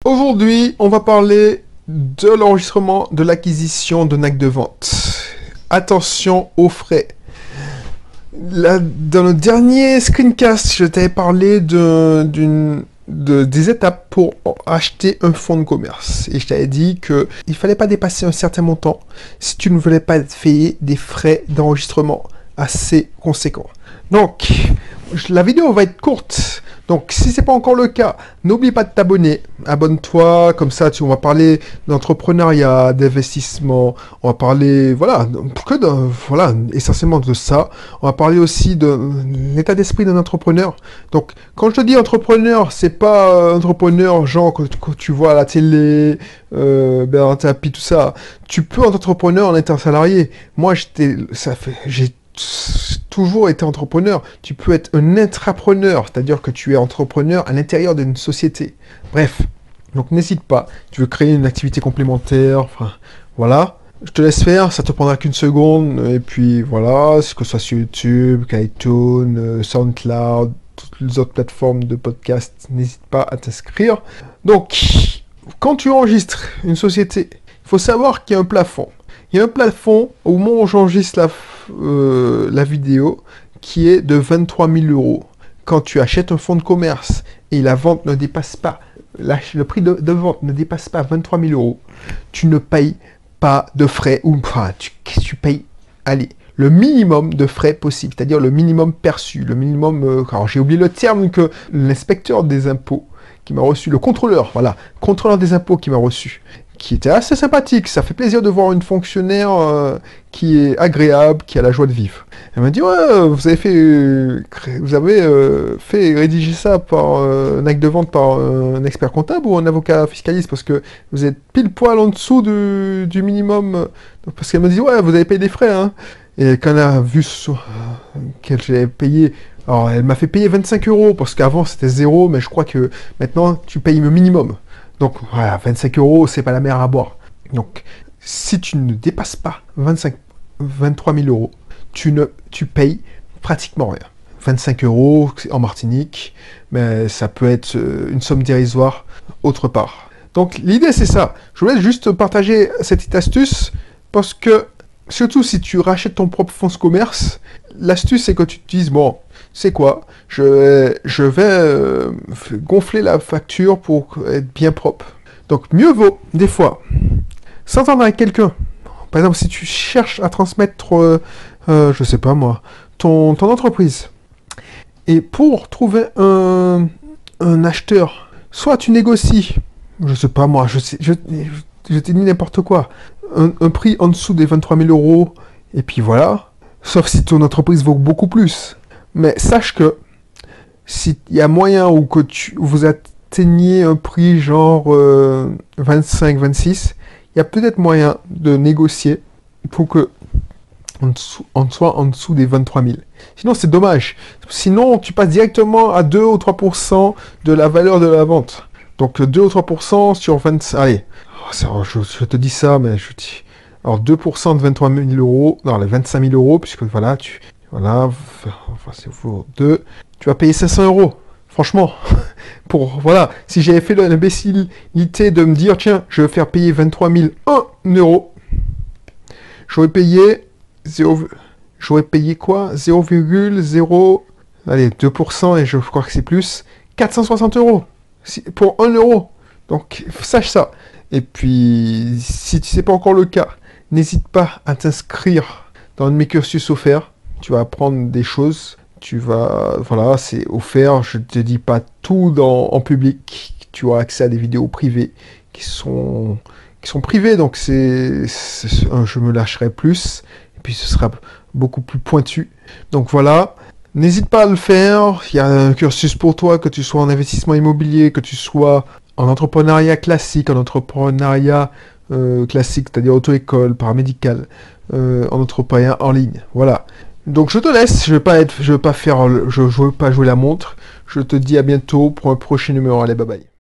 Aujourd'hui, on va parler de l'enregistrement de l'acquisition d'un acte de vente. Attention aux frais. Dans le dernier screencast, je t'avais parlé des étapes pour acheter un fonds de commerce. Et je t'avais dit qu'il ne fallait pas dépasser un certain montant si tu ne voulais pas payer des frais d'enregistrement assez conséquents. Donc, la vidéo va être courte. Donc, si ce n'est pas encore le cas, n'oublie pas de t'abonner. Abonne-toi, comme ça, on va parler d'entrepreneuriat, d'investissement. On va parler, essentiellement de ça. On va parler aussi de l'état d'esprit d'un entrepreneur. Donc, quand je te dis entrepreneur, c'est pas entrepreneur genre que tu vois à la télé, Bernard Tapie, tout ça. Tu peux être entrepreneur en étant salarié. Moi, j'ai toujours été entrepreneur. Tu peux être un intrapreneur, c'est-à-dire que tu es entrepreneur à l'intérieur d'une société. Bref, donc n'hésite pas. Tu veux créer une activité complémentaire, enfin, voilà. Je te laisse faire, ça te prendra qu'une seconde, et puis voilà, que ce soit sur YouTube, iTunes, SoundCloud, toutes les autres plateformes de podcast, n'hésite pas à t'inscrire. Donc, quand tu enregistres une société, il faut savoir qu'il y a un plafond. Il y a un plafond au moment où j'enregistre la vidéo qui est de 23 000 €. Quand tu achètes un fonds de commerce et la vente ne dépasse pas, le prix de vente ne dépasse pas 23 000 €, tu ne payes pas de frais, ou enfin, tu payes, allez, le minimum de frais possible, c'est-à-dire le minimum perçu, le minimum, alors j'ai oublié le terme que l'inspecteur des impôts qui m'a reçu, le contrôleur des impôts qui m'a reçu, qui était assez sympathique. Ça fait plaisir de voir une fonctionnaire qui est agréable, qui a la joie de vivre. Elle m'a dit, ouais, vous avez fait rédiger ça par un acte de vente par un expert comptable ou un avocat fiscaliste, parce que vous êtes pile poil en dessous du minimum. Parce qu'elle m'a dit, ouais, vous avez payé des frais, hein. Et quand elle a vu qu'elle j'avais payé, alors elle m'a fait payer 25 €, parce qu'avant c'était 0, mais je crois que maintenant tu payes le minimum. Donc voilà, 25 €, c'est pas la mer à boire. Donc, si tu ne dépasses pas 23 000 €, tu payes pratiquement rien. 25 € en Martinique, mais ça peut être une somme dérisoire autre part. Donc l'idée c'est ça. Je voulais juste partager cette petite astuce parce que, surtout si tu rachètes ton propre fonds de commerce, l'astuce c'est que tu te dises, bon, c'est quoi? Je vais gonfler la facture pour être bien propre. Donc mieux vaut, des fois, s'entendre avec quelqu'un. Par exemple, si tu cherches à transmettre, je sais pas moi, ton entreprise. Et pour trouver un acheteur, soit tu négocies, je sais pas moi, je t'ai dit n'importe quoi, un prix en dessous des 23 000 €, et puis voilà. Sauf si ton entreprise vaut beaucoup plus. Mais sache que s'il y a moyen ou que vous atteigniez un prix genre 25, 26, il y a peut-être moyen de négocier pour que on soit en dessous des 23 000. Sinon, c'est dommage. Sinon, tu passes directement à 2 ou 3% de la valeur de la vente. Donc 2 ou 3% sur 20... Allez, je te dis ça, mais je dis... Alors 2% de 23 000 €, non, les 25 000 €, puisque voilà, c'est pour 2, tu vas payer 500 €. Franchement, si j'avais fait l'imbécilité de me dire, tiens, je vais faire payer 23 001 €, j'aurais payé quoi? 0,0, allez, 2%, et je crois que c'est plus, 460 € pour 1 €. Donc, sache ça. Et puis, si ce n'est pas encore le cas, n'hésite pas à t'inscrire dans un de mes cursus offerts. Tu vas apprendre des choses. Voilà, c'est offert. Je ne te dis pas tout en public. Tu auras accès à des vidéos privées qui sont privées. Donc, je me lâcherai plus. Et puis, ce sera beaucoup plus pointu. Donc, voilà. N'hésite pas à le faire. Il y a un cursus pour toi, que tu sois en investissement immobilier, que tu sois en entrepreneuriat classique, en entrepreneuriat classique, c'est-à-dire auto-école, paramédical, en entrepreneuriat en ligne. Voilà. Donc je te laisse, je veux pas jouer la montre. Je te dis à bientôt pour un prochain numéro. Allez, bye bye.